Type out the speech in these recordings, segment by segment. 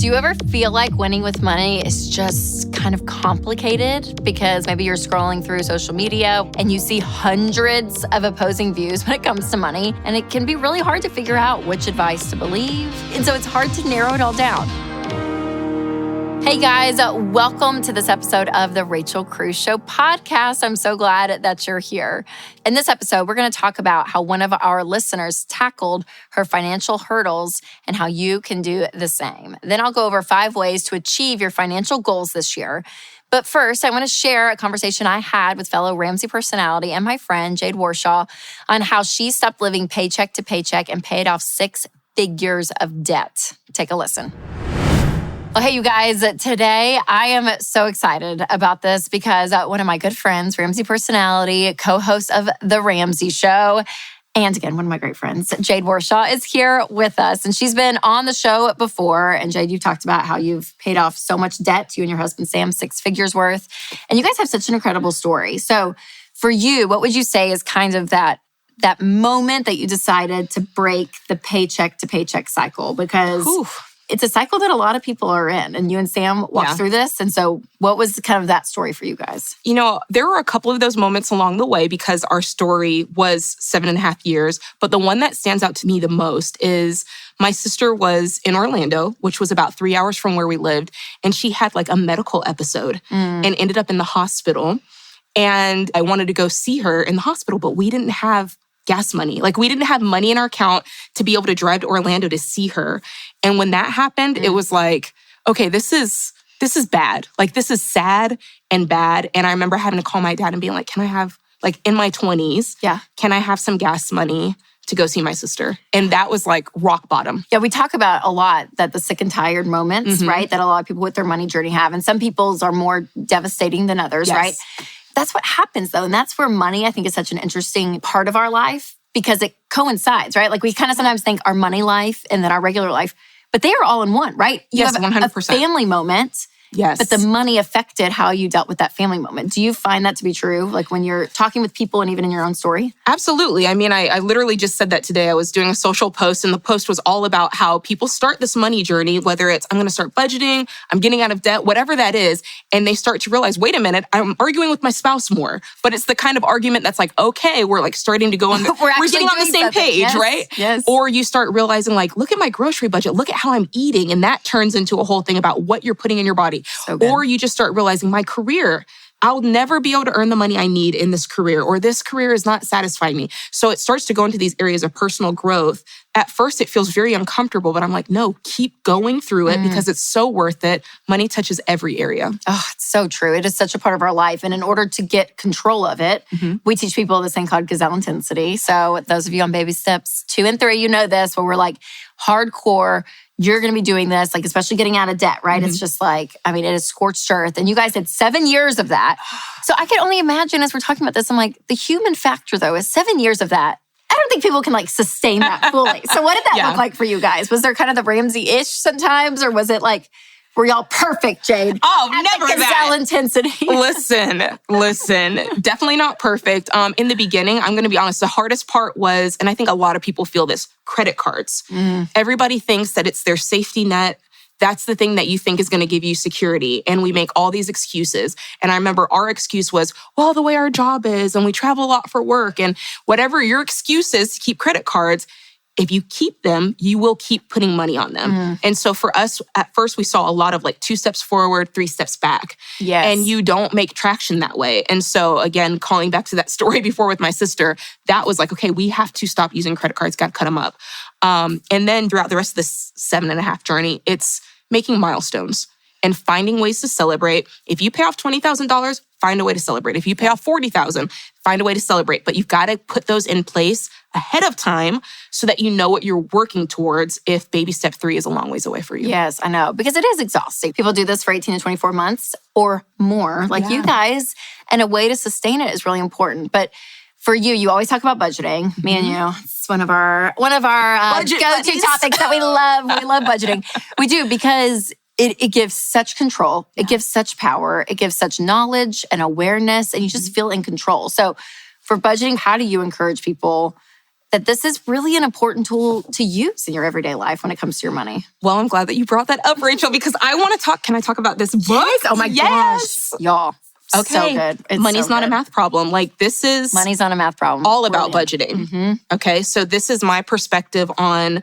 Do you ever feel like winning with money is just kind of complicated because maybe you're scrolling through social media and you see hundreds of opposing views when it comes to money, and it can be really hard to figure out which advice to believe, and so it's hard to narrow it all down? Hey guys, welcome to this episode of the Rachel Cruze Show podcast. I'm so glad that you're here. In this episode, we're going to talk about how one of our listeners tackled her financial hurdles and how you can do the same. Then I'll go over 5 ways to achieve your financial goals this year. But first, I want to share a conversation I had with fellow Ramsey personality and my friend, Jade Warshaw, on how she stopped living paycheck to paycheck and paid off 6 figures of debt. Take a listen. Well, hey, you guys, today I am so excited about this because one of my good friends, Ramsey personality, co-host of The Ramsey Show, and again, one of my great friends, Jade Warshaw, is here with us. And she's been on the show before. And Jade, you've talked about how you've paid off so much debt, you and your husband, Sam, 6 figures worth. And you guys have such an incredible story. So for you, what would you say is kind of that moment that you decided to break the paycheck to paycheck cycle? Because it's a cycle that a lot of people are in, and you and Sam walked through this. And so what was kind of that story for you guys? You know, there were a couple of those moments along the way because our story was 7.5 years. But the one that stands out to me the most is my sister was in Orlando, which was about 3 hours from where we lived. And she had like a medical episode and ended up in the hospital. And I wanted to go see her in the hospital, but we didn't have gas money. Like we didn't have money in our account to be able to drive to Orlando to see her. And when that happened, it was like, okay, this is bad. Like this is sad and bad. And I remember having to call my dad and being like, can I have, like in my 20s, can I have some gas money to go see my sister? And that was like rock bottom. Yeah, we talk about a lot that the sick and tired moments, right? That a lot of people with their money journey have. And some people's are more devastating than others, right? That's what happens though. And that's where money, I think, is such an interesting part of our life because it coincides, right? Like we kind of sometimes think our money life and then our regular life, but they are all in one, right? You have 100%. A family moment. Yes. But the money affected how you dealt with that family moment. Do you find that to be true? Like when you're talking with people and even in your own story? Absolutely. I mean, I literally just said that today. I was doing a social post and the post was all about how people start this money journey, whether it's I'm going to start budgeting, I'm getting out of debt, whatever that is. And they start to realize, wait a minute, I'm arguing with my spouse more. But it's the kind of argument that's like, okay, we're like starting to go on, we're getting on the same page, right? Yes. Or you start realizing like, look at my grocery budget, look at how I'm eating. And that turns into a whole thing about what you're putting in your body. So good. Or you just start realizing my career, I'll never be able to earn the money I need in this career, or this career is not satisfying me. So it starts to go into these areas of personal growth. At first, it feels very uncomfortable, but I'm like, no, keep going through it because it's so worth it. Money touches every area. Oh, it's so true. It is such a part of our life. And in order to get control of it, we teach people this thing called gazelle intensity. So those of you on baby steps 2 and 3, you know this, where we're like hardcore, you're going to be doing this, like especially getting out of debt, right? It's just like, I mean, it is scorched earth. And you guys had 7 years of that. So I can only imagine as we're talking about this, I'm like, the human factor though is 7 years of that. I don't think people can like sustain that fully. So what did that look like for you guys? Was there kind of the Ramsey-ish sometimes, or was it like, were y'all perfect, Jade? Oh, never that. Gazelle intensity. Listen, definitely not perfect. In the beginning, I'm going to be honest, the hardest part was, and I think a lot of people feel this, credit cards. Everybody thinks that it's their safety net. That's the thing that you think is going to give you security. And we make all these excuses. And I remember our excuse was, well, the way our job is, and we travel a lot for work, and whatever your excuse is to keep credit cards, if you keep them, you will keep putting money on them. And so for us, at first, we saw a lot of like 2 steps forward, 3 steps back. Yes. And you don't make traction that way. And so again, calling back to that story before with my sister, that was like, okay, we have to stop using credit cards, got to cut them up. And then throughout the rest of this 7.5 journey, it's making milestones and finding ways to celebrate. If you pay off $20,000, find a way to celebrate. If you pay off $40,000, find a way to celebrate. But you've got to put those in place ahead of time so that you know what you're working towards if baby step 3 is a long ways away for you. Yes, I know. Because it is exhausting. People do this for 18 to 24 months or more, like you guys. And a way to sustain it is really important. But for you, you always talk about budgeting. Me and you, it's one of our go-to topics that we love. We love budgeting. We do because it gives such control. It gives such power. It gives such knowledge and awareness, and you just feel in control. So for budgeting, how do you encourage people that this is really an important tool to use in your everyday life when it comes to your money. Well, I'm glad that you brought that up, Rachel, because I want to talk. Can I talk about this book? Yes. Oh my gosh. Y'all. Okay. So good. It's Money's so not a good. math problem. Like this is Money's not a math problem. all about budgeting. Okay. So this is my perspective on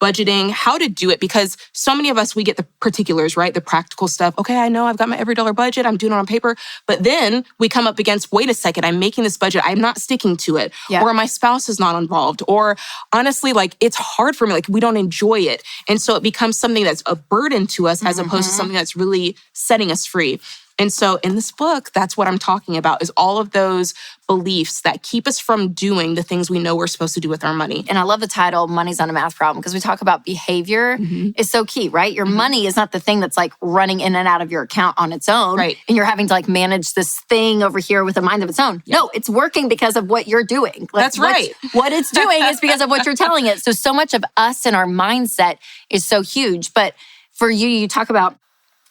budgeting, how to do it, because so many of us, we get the particulars, right? The practical stuff. Okay, I know I've got my EveryDollar budget. I'm doing it on paper. But then we come up against, wait a second, I'm making this budget. I'm not sticking to it. Yeah. Or my spouse is not involved. Or honestly, like it's hard for me. Like we don't enjoy it. And so it becomes something that's a burden to us as opposed to something that's really setting us free. And so in this book, that's what I'm talking about, is all of those beliefs that keep us from doing the things we know we're supposed to do with our money. And I love the title, Money's Not a Math Problem, because we talk about behavior is so key, right? Your money is not the thing that's like running in and out of your account on its own. Right. And you're having to like manage this thing over here with a mind of its own. Yeah. No, it's working because of what you're doing. Like, that's right. What it's doing is because of what you're telling it. So much of us and our mindset is so huge. But for you, you talk about,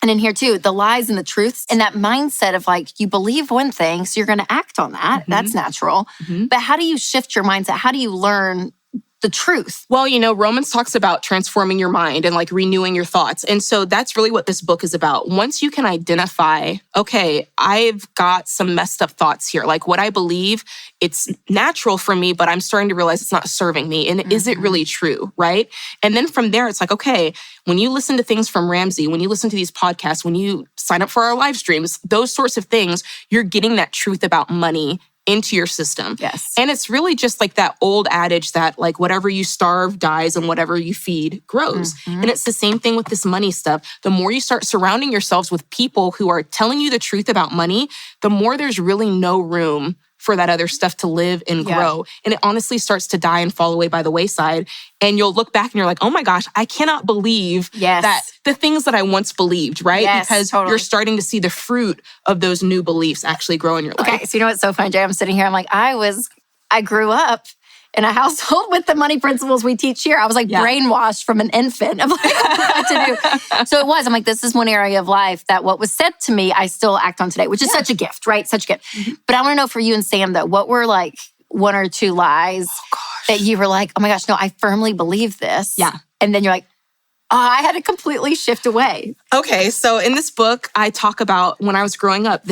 and in here too, the lies and the truths and that mindset of like, you believe one thing, so you're going to act on that. That's natural. But how do you shift your mindset? How do you learn the truth? Well, you know, Romans talks about transforming your mind and like renewing your thoughts. And so that's really what this book is about. Once you can identify, okay, I've got some messed up thoughts here. Like what I believe, it's natural for me, but I'm starting to realize it's not serving me. And is it really true, right? And then from there, it's like, okay, when you listen to things from Ramsey, when you listen to these podcasts, when you sign up for our live streams, those sorts of things, you're getting that truth about money into your system. Yes. And it's really just like that old adage that like whatever you starve dies and whatever you feed grows. And it's the same thing with this money stuff. The more you start surrounding yourselves with people who are telling you the truth about money, the more there's really no room for that other stuff to live and grow. And it honestly starts to die and fall away by the wayside. And you'll look back and you're like, oh my gosh, I cannot believe that the things that I once believed, right? Yes, because you're starting to see the fruit of those new beliefs actually grow in your life. Okay, so you know what's so funny, Jay? I'm sitting here, I'm like, I grew up in a household with the money principles we teach here. I was like brainwashed from an infant of like what to do. So it was, I'm like, this is one area of life that what was said to me, I still act on today, which is such a gift, right? Such a gift. But I want to know for you and Sam though, what were like one or two lies that you were like, oh my gosh, no, I firmly believe this. Yeah. And then you're like, oh, I had to completely shift away. Okay, so in this book, I talk about when I was growing up,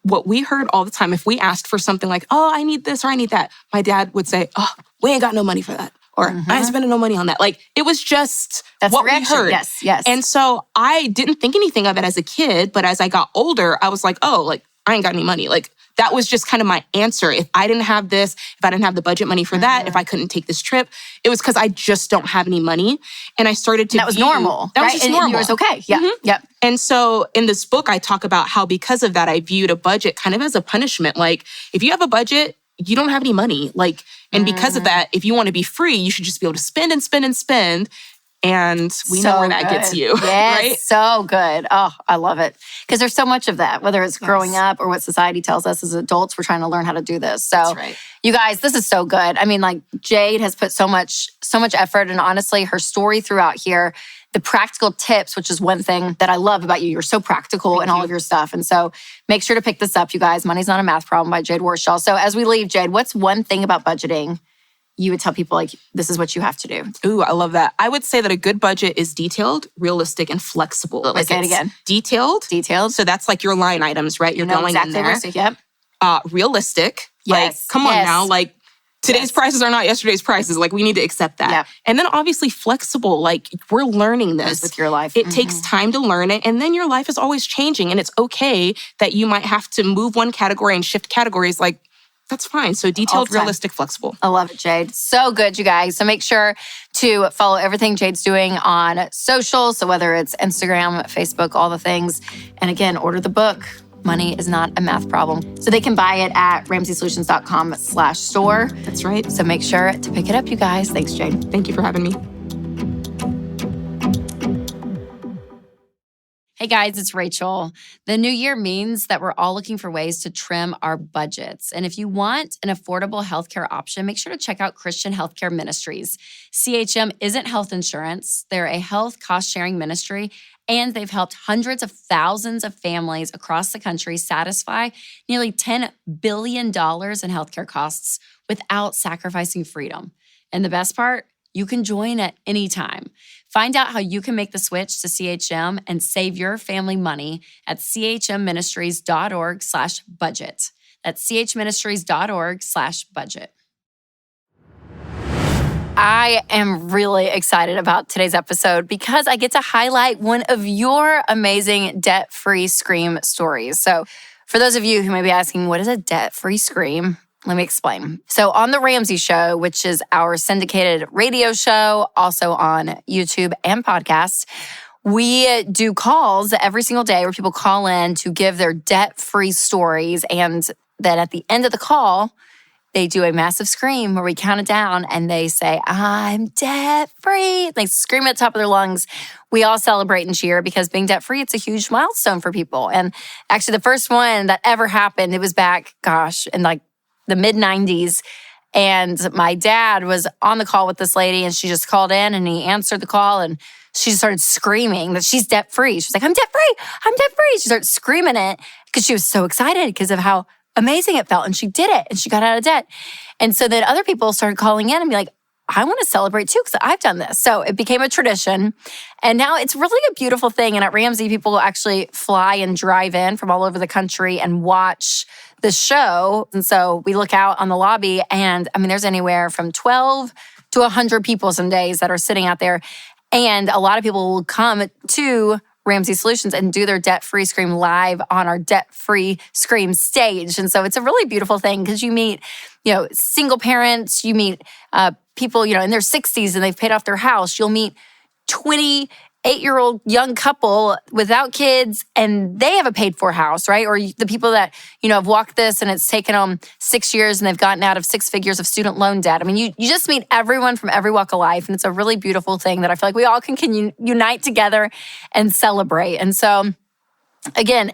what we heard all the time. If we asked for something like, oh, I need this or I need that, my dad would say, oh, we ain't got no money for that. Or I ain't spending no money on that. Like, it was just what we heard. Yes, yes. And so I didn't think anything of it as a kid, but as I got older, I was like, oh, like, I ain't got any money. Like, that was just kind of my answer. If I didn't have this, if I didn't have the budget money for that, if I couldn't take this trip, it was because I just don't have any money. And I started to That was normal. That right? was just and normal. Yours okay. Yeah. Yep. And so in this book, I talk about how because of that, I viewed a budget kind of as a punishment. Like, if you have a budget, you don't have any money. Like, and because of that, if you want to be free, you should just be able to spend and spend and spend. And we know where that gets you, yes, right? So good. Oh, I love it. Because there's so much of that, whether it's growing up or what society tells us as adults, we're trying to learn how to do this. So That's right. You guys, this is so good. I mean, like Jade has put so much effort, and honestly, her story throughout here, the practical tips, which is one thing that I love about you. You're so practical in all of your stuff. And so make sure to pick this up, you guys. Money's Not a Math Problem by Jade Warshaw. So as we leave, Jade, what's one thing about budgeting you would tell people like, this is what you have to do? Ooh, I love that. I would say that a good budget is detailed, realistic, and flexible. Let's say it again. Detailed. Detailed. So that's like your line items, right? You're going exactly in there. Yep. Realistic. Yes. Like, come on now. Like, today's prices are not yesterday's prices. Like, we need to accept that. Yep. And then obviously flexible. Like, we're learning this. With your life. It takes time to learn it. And then your life is always changing. And it's okay that you might have to move one category and shift categories. Like, that's fine. So detailed, realistic, flexible. I love it, Jade. So good, you guys. So make sure to follow everything Jade's doing on social. So whether it's Instagram, Facebook, all the things. And again, order the book. Money is Not a Math Problem. So they can buy it at ramseysolutions.com/store. That's right. So make sure to pick it up, you guys. Thanks, Jade. Thank you for having me. Hey guys, it's Rachel. The new year means that we're all looking for ways to trim our budgets. And if you want an affordable healthcare option, make sure to check out Christian Healthcare Ministries. CHM isn't health insurance. They're a health cost-sharing ministry, and they've helped hundreds of thousands of families across the country satisfy nearly $10 billion in healthcare costs without sacrificing freedom. And the best part, you can join at any time. Find out how you can make the switch to CHM and save your family money at chmministries.org/budget. That's chministries.org/budget. I am really excited about today's episode because I get to highlight one of your amazing debt-free scream stories. So for those of you who may be asking, what is a debt-free scream? Let me explain. So on The Ramsey Show, which is our syndicated radio show, also on YouTube and podcast, we do calls every single day where people call in to give their debt-free stories. And then at the end of the call, they do a massive scream where we count it down and they say, I'm debt-free. They scream at the top of their lungs. We all celebrate and cheer because being debt-free, it's a huge milestone for people. And actually the first one that ever happened, it was back, in like the mid-90s. And my dad was on the call with this lady and she just called in and he answered the call and she just started screaming that she's debt-free. She's like, I'm debt-free. I'm debt-free. She started screaming it because she was so excited because of how amazing it felt. And she did it and she got out of debt. And so then other people started calling in and be like, I want to celebrate too because I've done this. So it became a tradition. And now it's really a beautiful thing. And at Ramsey, people actually fly and drive in from all over the country and watch the show. And so we look out on the lobby and there's anywhere from 12 to 100 people some days that are sitting out there. And a lot of people will come to Ramsey Solutions and do their debt-free scream live on our debt-free scream stage. And so it's a really beautiful thing because you meet, single parents, you meet people, in their 60s and they've paid off their house. You'll meet 28-year-old young couple without kids and they have a paid-for house, right? Or the people that, have walked this and it's taken them 6 years and they've gotten out of 6 figures of student loan debt. You just meet everyone from every walk of life. And it's a really beautiful thing that I feel like we all can unite together and celebrate. And so, again,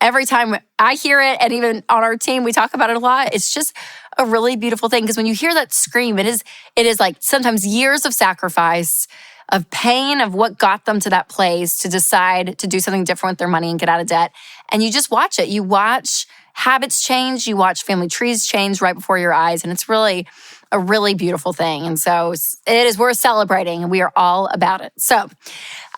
every time I hear it and even on our team, we talk about it a lot. It's just a really beautiful thing because when you hear that scream, it is like sometimes years of sacrifice, of pain, of what got them to that place to decide to do something different with their money and get out of debt. And you just watch it. You watch habits change. You watch family trees change right before your eyes. And it's really a really beautiful thing. And so we're celebrating and we are all about it. So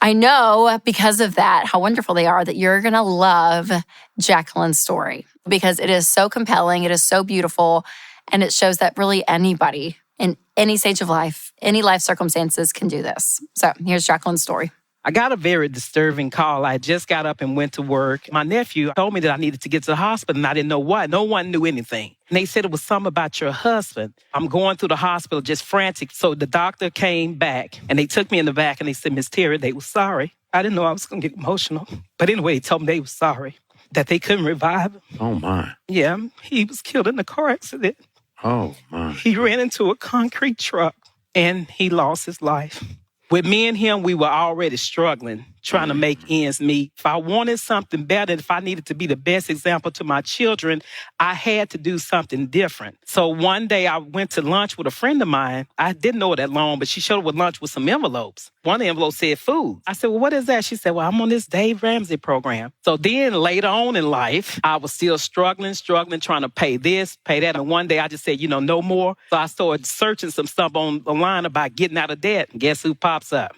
I know because of that, how wonderful they are, that you're going to love Jacqueline's story because it is so compelling. It is so beautiful. And it shows that really anybody in any stage of life, any life circumstances can do this. So here's Jacqueline's story. I got a very disturbing call. I just got up and went to work. My nephew told me that I needed to get to the hospital, and I didn't know what. No one knew anything. And they said it was something about your husband. I'm going through the hospital just frantic. So the doctor came back, and they took me in the back, and they said, Miss Terry, they were sorry. I didn't know I was going to get emotional. But anyway, he told me they were sorry, that they couldn't revive him. Oh, my. Yeah, he was killed in a car accident. Oh, my. He ran into a concrete truck, and he lost his life. With me and him, we were already struggling, trying to make ends meet. If I wanted something better, if I needed to be the best example to my children, I had to do something different. So one day I went to lunch with a friend of mine. I didn't know her that long, but she showed up with lunch with some envelopes. One of the envelopes said food. I said, well, what is that? She said, well, I'm on this Dave Ramsey program. So then later on in life, I was still struggling, trying to pay this, pay that. And one day I just said, no more. So I started searching some stuff online about getting out of debt. And guess who pops up?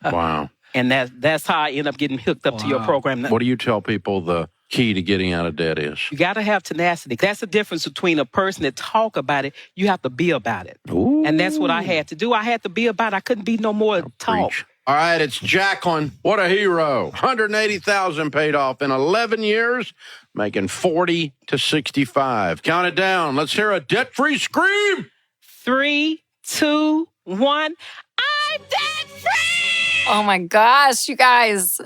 Wow. And that's how I end up getting hooked up to your program. What do you tell people the key to getting out of debt is? You got to have tenacity. That's the difference between a person that talk about it. You have to be about it. Ooh. And that's what I had to do. I had to be about it. I couldn't be no more talk. Preach. All right, it's Jacqueline. What a hero. $180,000 paid off in 11 years, making 40 to 65. Count it down. Let's hear a debt-free scream. 3, 2, 1. I'm debt-free! Oh my gosh, you guys.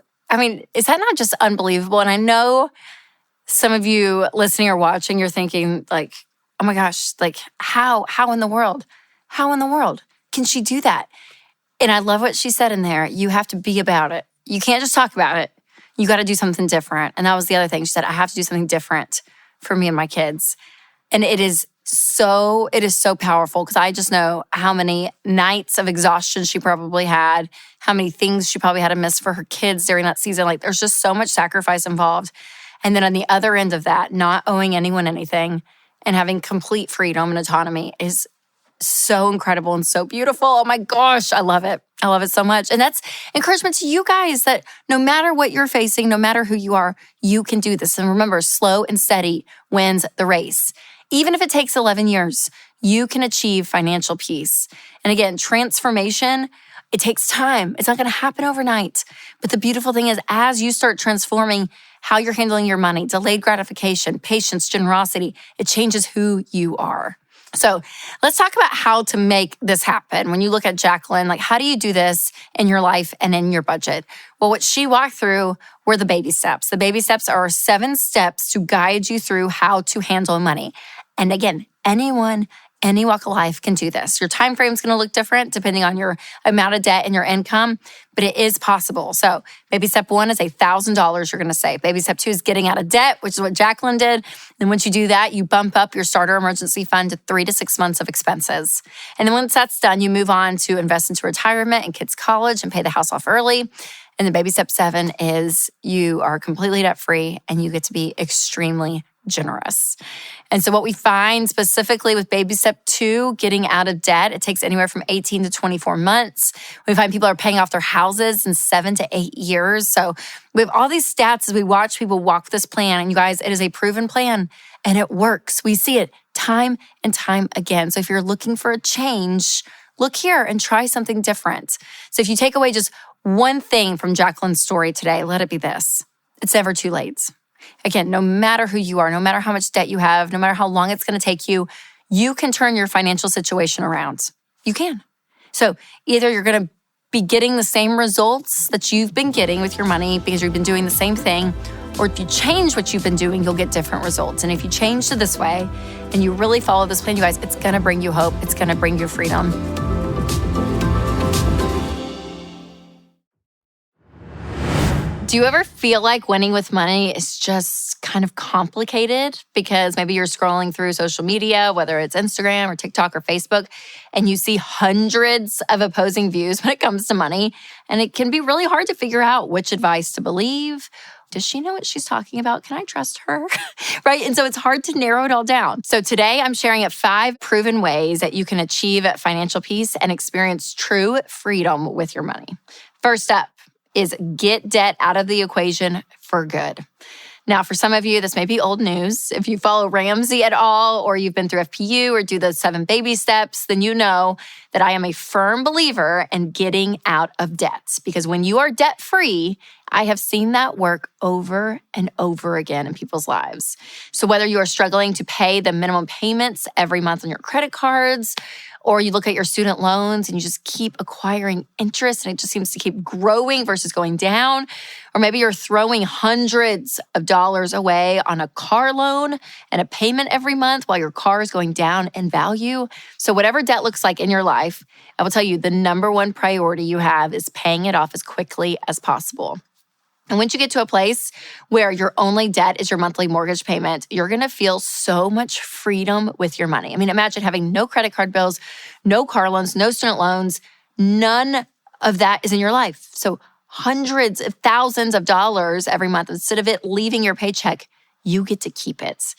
Is that not just unbelievable? And I know some of you listening or watching, you're thinking like, oh my gosh, like how in the world? How in the world can she do that? And I love what she said in there. You have to be about it. You can't just talk about it. You got to do something different. And that was the other thing. She said, I have to do something different for me and my kids. And it is so powerful because I just know how many nights of exhaustion she probably had, how many things she probably had to miss for her kids during that season. Like there's just so much sacrifice involved. And then on the other end of that, not owing anyone anything and having complete freedom and autonomy is so incredible and so beautiful. Oh my gosh, I love it. I love it so much. And that's encouragement to you guys that no matter what you're facing, no matter who you are, you can do this. And remember, slow and steady wins the race. Even if it takes 11 years, you can achieve financial peace. And again, transformation, it takes time. It's not going to happen overnight. But the beautiful thing is, as you start transforming how you're handling your money, delayed gratification, patience, generosity, it changes who you are. So let's talk about how to make this happen. When you look at Jacqueline, like, how do you do this in your life and in your budget? Well, what she walked through were the baby steps. The baby steps are 7 steps to guide you through how to handle money. And again, anyone, any walk of life can do this. Your time frame is going to look different depending on your amount of debt and your income, but it is possible. So baby step 1 is $1,000 you're going to save. Baby step 2 is getting out of debt, which is what Jacqueline did. And once you do that, you bump up your starter emergency fund to 3 to 6 months of expenses. And then once that's done, you move on to invest into retirement and kids' college and pay the house off early. And then baby step 7 is you are completely debt-free and you get to be extremely generous. And so what we find specifically with baby step 2, getting out of debt, it takes anywhere from 18 to 24 months. We find people are paying off their houses in 7 to 8 years. So we have all these stats as we watch people walk this plan. And you guys, it is a proven plan and it works. We see it time and time again. So if you're looking for a change, look here and try something different. So if you take away just one thing from Jacqueline's story today, let it be this: it's never too late. Again, no matter who you are, no matter how much debt you have, no matter how long it's going to take you, you can turn your financial situation around. You can. So either you're going to be getting the same results that you've been getting with your money because you've been doing the same thing, or if you change what you've been doing, you'll get different results. And if you change to this way and you really follow this plan, you guys, it's going to bring you hope. It's going to bring you freedom. Do you ever feel like winning with money is just kind of complicated because maybe you're scrolling through social media, whether it's Instagram or TikTok or Facebook, and you see hundreds of opposing views when it comes to money, and it can be really hard to figure out which advice to believe? Does she know what she's talking about? Can I trust her? Right? And so it's hard to narrow it all down. So today I'm sharing 5 proven ways that you can achieve financial peace and experience true freedom with your money. First up is get debt out of the equation for good. Now, for some of you, this may be old news. If you follow Ramsey at all, or you've been through FPU or do the 7 baby steps, then you know that I am a firm believer in getting out of debt. Because when you are debt-free, I have seen that work over and over again in people's lives. So whether you are struggling to pay the minimum payments every month on your credit cards, or you look at your student loans and you just keep acquiring interest and it just seems to keep growing versus going down. Or maybe you're throwing hundreds of dollars away on a car loan and a payment every month while your car is going down in value. So whatever debt looks like in your life, I will tell you the number one priority you have is paying it off as quickly as possible. And once you get to a place where your only debt is your monthly mortgage payment, you're going to feel so much freedom with your money. I mean, imagine having no credit card bills, no car loans, no student loans. None of that is in your life. So hundreds of thousands of dollars every month, instead of it leaving your paycheck, you get to keep it.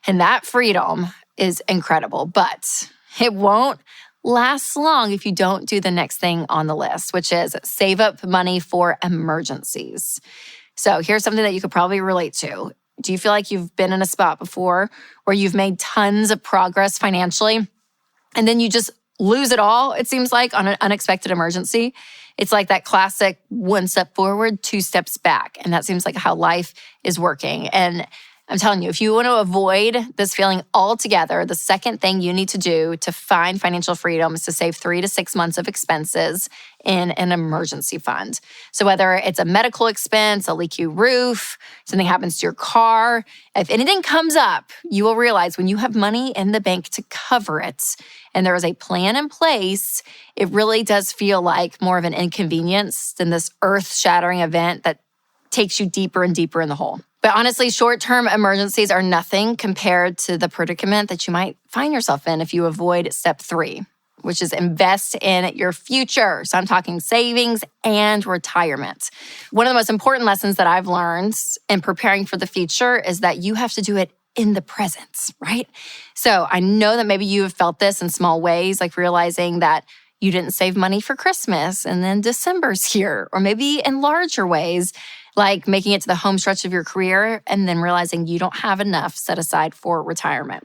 And that freedom is incredible, but it won't last long if you don't do the next thing on the list, which is save up money for emergencies. So here's something that you could probably relate to. Do you feel like you've been in a spot before where you've made tons of progress financially and then you just lose it all, it seems like, on an unexpected emergency? It's like that classic 1 step forward, 2 steps back. And that seems like how life is working. And I'm telling you, if you want to avoid this feeling altogether, the second thing you need to do to find financial freedom is to save 3 to 6 months of expenses in an emergency fund. So whether it's a medical expense, a leaky roof, something happens to your car, if anything comes up, you will realize when you have money in the bank to cover it and there is a plan in place, it really does feel like more of an inconvenience than this earth-shattering event that takes you deeper and deeper in the hole. But honestly, short-term emergencies are nothing compared to the predicament that you might find yourself in if you avoid step 3, which is invest in your future. So I'm talking savings and retirement. One of the most important lessons that I've learned in preparing for the future is that you have to do it in the present, right? So I know that maybe you have felt this in small ways, like realizing that you didn't save money for Christmas and then December's here, or maybe in larger ways, like making it to the home stretch of your career and then realizing you don't have enough set aside for retirement.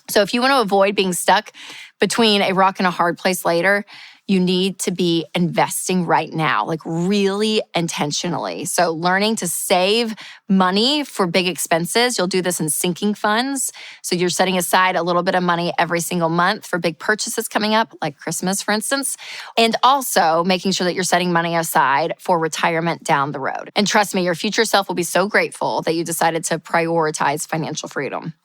So if you want to avoid being stuck between a rock and a hard place later, you need to be investing right now, like really intentionally. So learning to save money for big expenses, you'll do this in sinking funds. So you're setting aside a little bit of money every single month for big purchases coming up, like Christmas, for instance. And also making sure that you're setting money aside for retirement down the road. And trust me, your future self will be so grateful that you decided to prioritize financial freedom.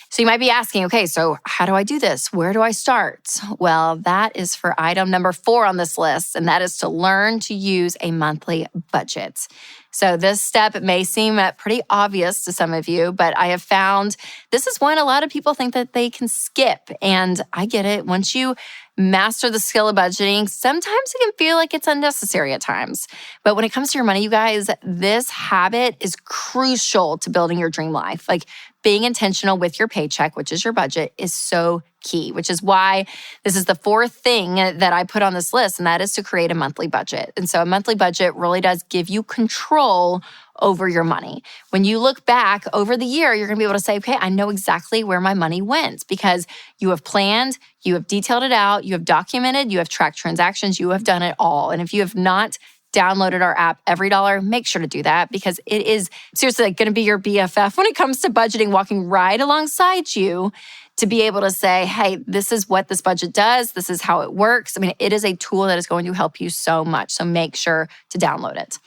So you might be asking, okay, so how do I do this? Where do I start? Well, that is for item number 4 on this list, and that is to learn to use a monthly budget. So this step may seem pretty obvious to some of you, but I have found this is one a lot of people think that they can skip. And I get it. Once you master the skill of budgeting, sometimes it can feel like it's unnecessary at times. But when it comes to your money, you guys, this habit is crucial to building your dream life. Like being intentional with your paycheck, which is your budget, is so key, which is why this is the 4th thing that I put on this list, and that is to create a monthly budget. And so a monthly budget really does give you control over your money. When you look back over the year, you're going to be able to say, okay, I know exactly where my money went because you have planned, you have detailed it out, you have documented, you have tracked transactions, you have done it all. And if you have not downloaded our app, EveryDollar, make sure to do that because it is seriously like going to be your BFF when it comes to budgeting, walking right alongside you to be able to say, hey, this is what this budget does. This is how it works. I mean, it is a tool that is going to help you so much. So make sure to download it.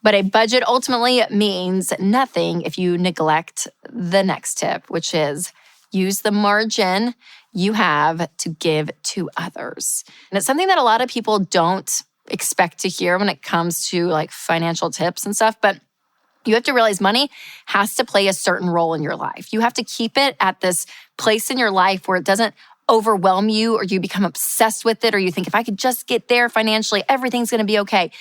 But a budget ultimately means nothing if you neglect the next tip, which is use the margin you have to give to others. And it's something that a lot of people don't expect to hear when it comes to like financial tips and stuff, but you have to realize money has to play a certain role in your life. You have to keep it at this place in your life where it doesn't overwhelm you or you become obsessed with it or you think if I could just get there financially, everything's going to be okay.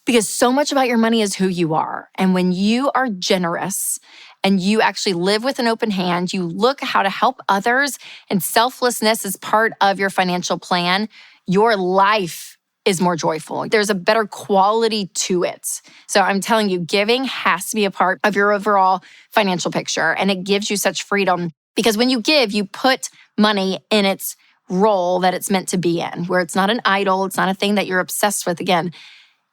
Because so much about your money is who you are. And when you are generous and you actually live with an open hand, you look how to help others and selflessness is part of your financial plan, your life is more joyful. There's a better quality to it. So I'm telling you, giving has to be a part of your overall financial picture. And it gives you such freedom because when you give, you put money in its role that it's meant to be in, where it's not an idol. It's not a thing that you're obsessed with. Again,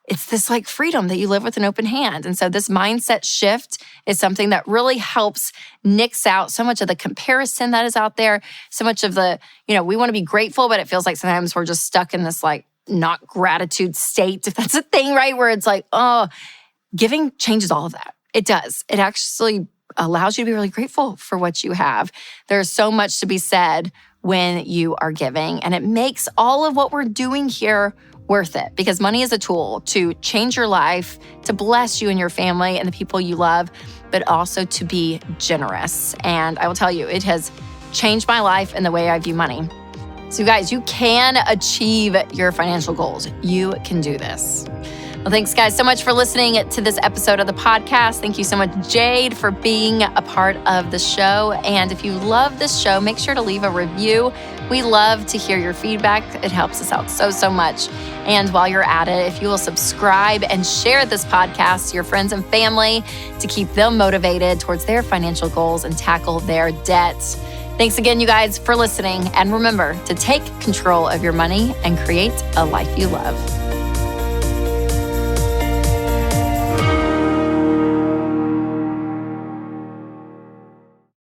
it's this like freedom that you live with an open hand. And so this mindset shift is something that really helps nix out so much of the comparison that is out there. So much of the, we want to be grateful, but it feels like sometimes we're just stuck in this like not gratitude state, if that's a thing, right? Where it's like, oh, giving changes all of that. It does. It actually allows you to be really grateful for what you have. There's so much to be said when you are giving, and it makes all of what we're doing here worth it because money is a tool to change your life, to bless you and your family and the people you love, but also to be generous. And I will tell you, it has changed my life and the way I view money. So guys, you can achieve your financial goals. You can do this. Well, thanks guys so much for listening to this episode of the podcast. Thank you so much, Jade, for being a part of the show. And if you love this show, make sure to leave a review. We love to hear your feedback. It helps us out so much. And while you're at it, if you will subscribe and share this podcast to your friends and family to keep them motivated towards their financial goals and tackle their debts. Thanks again, you guys, for listening. And remember to take control of your money and create a life you love.